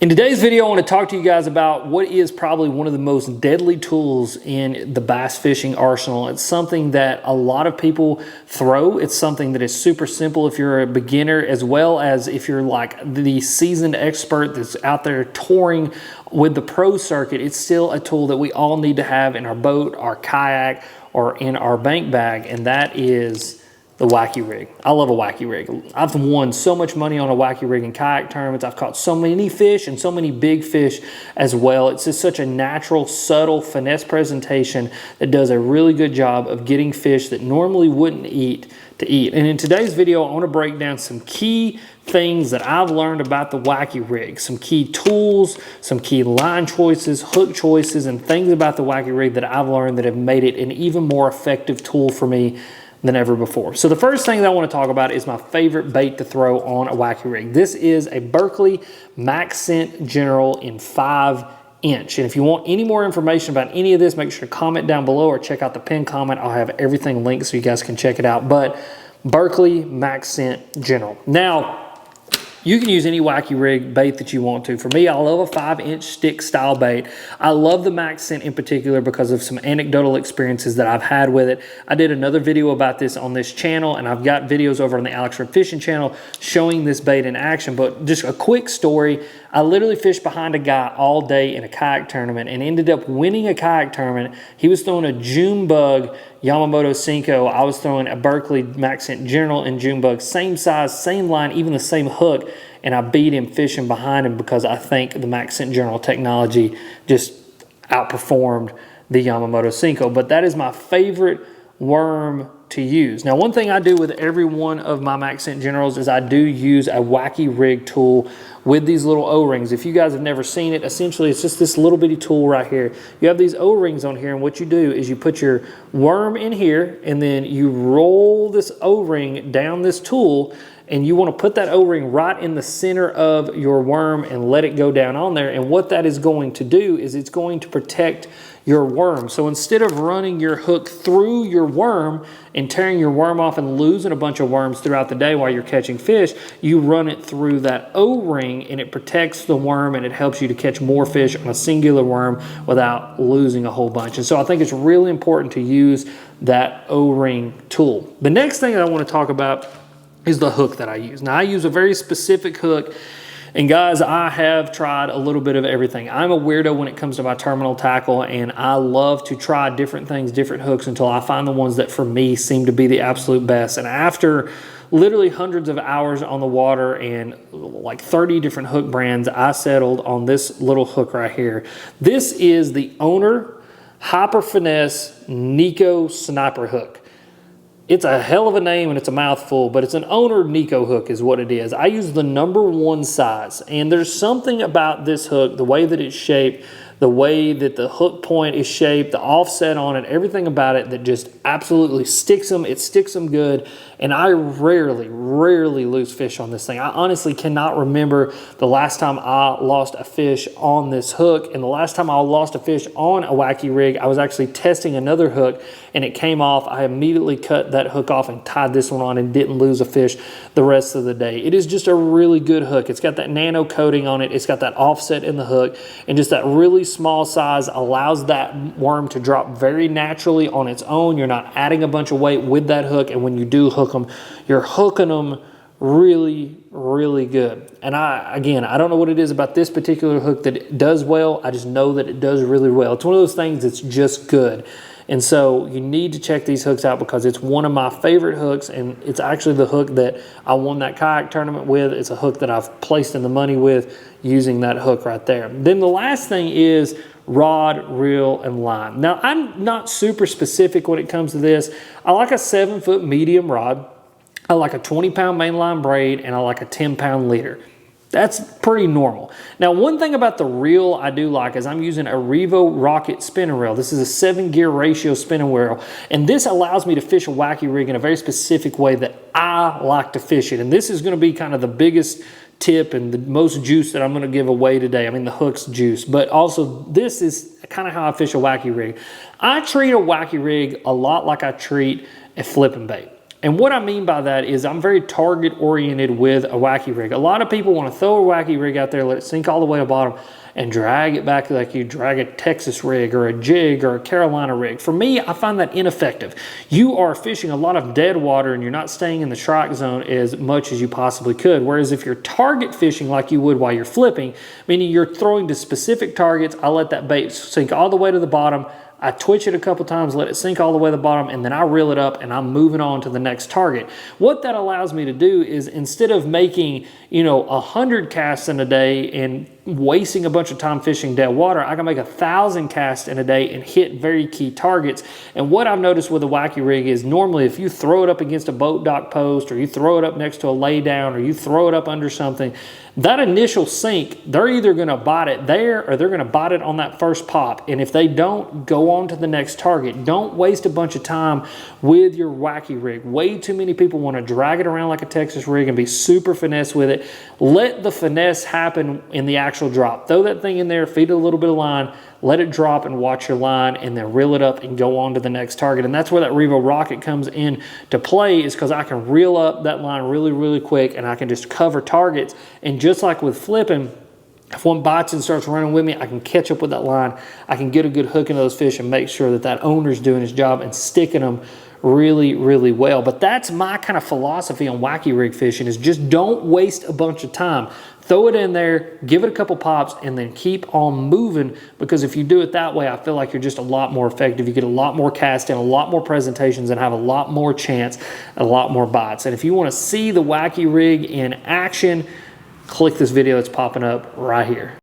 In today's video, I want to talk to you guys about what is probably one of the most deadly tools in the bass fishing arsenal. It's something that a lot of people throw. It's something that is super simple if you're a beginner, as well as if you're like the seasoned expert that's out there touring with the pro circuit. It's still a tool that we all need to have in our boat, our kayak, or in our bank bag, and that is the Wacky rig. I love a Wacky rig. I've won so much money on a Wacky rig in kayak tournaments. I've caught so many fish and so many big fish as well. It's just such a natural, subtle, finesse presentation that does a really good job of getting fish that normally wouldn't eat to eat. And in today's video, I want to break down some key things that I've learned about the Wacky rig, some key tools, some key line choices, hook choices, and things about the Wacky rig that I've learned that have made it an even more effective tool for me than ever before. So the first thing that I want to talk about is my favorite bait to throw on a Wacky rig. This is a Berkley Max Scent General in 5-inch. And if you want any more information about any of this, make sure to comment down below or check out the pinned comment. I'll have everything linked so you guys can check it out. But Berkley Max Scent General. Now, you can use any Wacky rig bait that you want to. For me, I love a 5-inch stick style bait. I love the Max Scent in particular because of some anecdotal experiences that I've had with it. I did another video about this on this channel, and I've got videos over on the Alex Rib Fishing channel showing this bait in action. But just a quick story, I literally fished behind a guy all day in a kayak tournament and ended up winning a kayak tournament. He was throwing a June bug Yamamoto Cinco. I was throwing a Berkley Max Scent General and June bug, same size, same line, even the same hook, and I beat him fishing behind him because I think the Max Scent General technology just outperformed the Yamamoto Cinco. But that is my favorite worm to use. Now, one thing I do with every one of my Max Scent Generals is I do use a Wacky rig tool with these little O-rings. If you guys have never seen it, essentially it's just this little bitty tool right here. You have these O-rings on here, and what you do is you put your worm in here, and then you roll this O-ring down this tool, and you want to put that O-ring right in the center of your worm and let it go down on there. And what that is going to do is it's going to protect your worm. So instead of running your hook through your worm and tearing your worm off and losing a bunch of worms throughout the day while you're catching fish, you run it through that O-ring, and it protects the worm, and it helps you to catch more fish on a singular worm without losing a whole bunch. And so I think it's really important to use that O-ring tool. The next thing I want to talk about is the hook that I use. Now, I use a very specific hook, and guys, I have tried a little bit of everything. I'm a weirdo when it comes to my terminal tackle, and I love to try different things, different hooks, until I find the ones that for me seem to be the absolute best. And after literally hundreds of hours on the water and like 30 different hook brands, I settled on this little hook right here. This is the Owner Hyper Finesse Nico Sniper Hook. It's a hell of a name and it's a mouthful, but it's an Owner Nico hook is what it is. I use the #1 size, and there's something about this hook, the way that it's shaped, the way that the hook point is shaped, the offset on it, everything about it that just absolutely sticks them. It sticks them good, and I rarely lose fish on this thing. I honestly cannot remember the last time I lost a fish on this hook, and the last time I lost a fish on a Wacky rig, I was actually testing another hook, and it came off. I immediately cut that hook off and tied this one on and didn't lose a fish the rest of the day. It is just a really good hook. It's got that nano coating on it. It's got that offset in the hook, and just that really small size allows that worm to drop very naturally on its own. You're not adding a bunch of weight with that hook, and when you do hook them, you're hooking them really good. And I don't know what it is about this particular hook that it does well. I just know that it does really well. It's one of those things that's just good. And so you need to check these hooks out because it's one of my favorite hooks, and it's actually the hook that I won that kayak tournament with. It's a hook that I've placed in the money with using that hook right there. Then the last thing is rod, reel, and line. Now, I'm not super specific when it comes to this. I like a 7-foot medium rod. I like a 20-pound mainline braid, and I like a 10-pound leader. That's pretty normal. Now, one thing about the reel I do like is I'm using a Revo Rocket spinning reel. This is a 7-gear ratio spinning reel, and this allows me to fish a Wacky rig in a very specific way that I like to fish it. And this is going to be kind of the biggest tip and the most juice that I'm going to give away today. I mean, the hook's juice, but also this is kind of how I fish a Wacky rig. I treat a Wacky rig a lot like I treat a flipping bait. And what I mean by that is I'm very target oriented with a Wacky rig. A lot of people want to throw a Wacky rig out there, let it sink all the way to the bottom, and drag it back like you drag a Texas rig or a jig or a Carolina rig. For me, I find that ineffective. You are fishing a lot of dead water and you're not staying in the strike zone as much as you possibly could. Whereas if you're target fishing like you would while you're flipping, meaning you're throwing to specific targets, I let that bait sink all the way to the bottom, I twitch it a couple times, let it sink all the way to the bottom, and then I reel it up and I'm moving on to the next target. What that allows me to do is, instead of making, 100 casts in a day and wasting a bunch of time fishing dead water, I can make 1,000 casts in a day and hit very key targets. And what I've noticed with a Wacky rig is, normally if you throw it up against a boat dock post, or you throw it up next to a lay down, or you throw it up under something, that initial sink, they're either going to bite it there or they're going to bite it on that first pop. And if they don't, go on to the next target. Don't waste a bunch of time with your Wacky rig. Way too many people want to drag it around like a Texas rig and be super finesse with it. Let the finesse happen in the actual drop. Throw that thing in there, feed it a little bit of line, let it drop and watch your line, and then reel it up and go on to the next target. And that's where that Revo Rocket comes in to play, is because I can reel up that line really, really quick and I can just cover targets. And just like with flipping, if one bites and starts running with me, I can catch up with that line. I can get a good hook into those fish and make sure that that owner's doing his job and sticking them really, really well. But that's my kind of philosophy on Wacky rig fishing, is just don't waste a bunch of time. Throw it in there, give it a couple pops, and then keep on moving, because if you do it that way, I feel like you're just a lot more effective. You get a lot more cast in, a lot more presentations, and have a lot more chance, a lot more bites. And if you want to see the Wacky rig in action, click this video that's popping up right here.